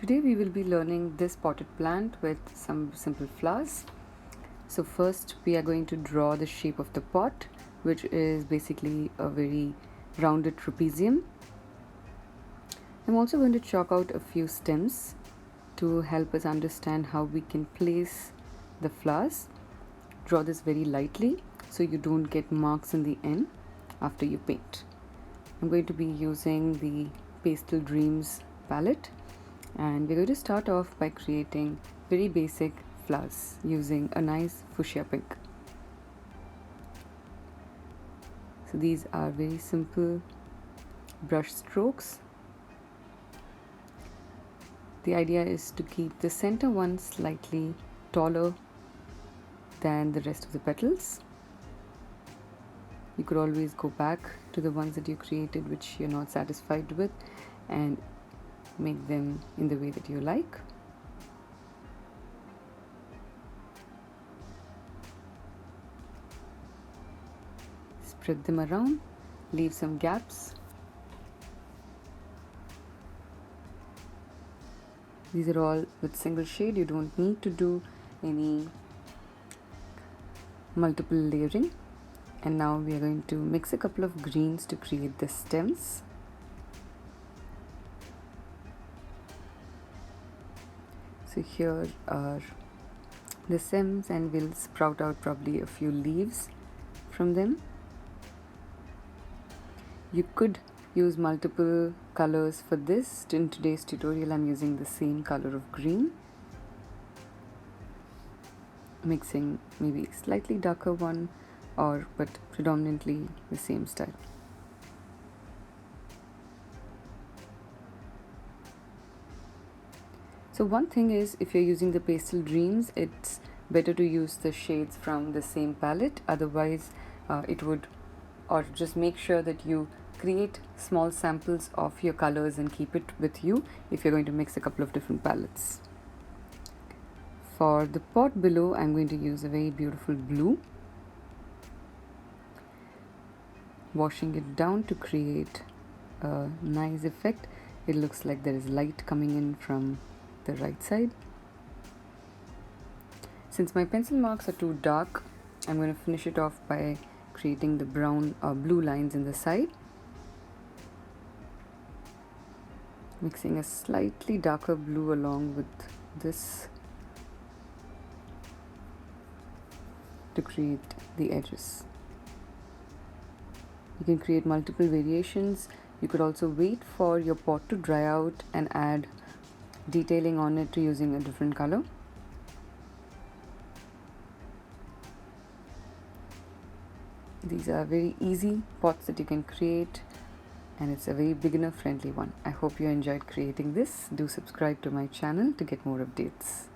Today we will be learning this potted plant with some simple flowers. So first we are going to draw the shape of the pot, which is basically a very rounded trapezium. I'm also going to chalk out a few stems to help us understand how we can place the flowers. Draw this very lightly so you don't get marks in the end after you paint. I'm going to be using the Pastel Dreams palette, and we're going to start off by creating very basic flowers using a nice fuchsia pink. So these are very simple brush strokes. The idea is to keep the center one slightly taller than the rest of the petals. You could always go back to the ones that you created which you're not satisfied with and make them in the way that you like. Spread them around, leave some gaps. These are all with single shade. You don't need to do any multiple layering. And now we are going to mix a couple of greens to create the stems. So here are the stems, and we'll sprout out probably a few leaves from them. You could use multiple colors for this. In today's tutorial I'm using the same color of green, mixing maybe slightly darker one but predominantly the same style. So one thing is, if you're using the Pastel Dreams, it's better to use the shades from the same palette. Otherwise just make sure that you create small samples of your colors and keep it with you if you're going to mix a couple of different palettes. For the pot below, I'm going to use a very beautiful blue, washing it down to create a nice effect. It looks like there is light coming in from the right side. Since my pencil marks are too dark, I'm going to finish it off by creating the brown or blue lines in the side, mixing a slightly darker blue along with this to create the edges. You can create multiple variations. You could also wait for your pot to dry out and add detailing on it to using a different color. These are very easy pots that you can create, and it's a very beginner friendly one. I hope you enjoyed creating this. Do subscribe to my channel to get more updates.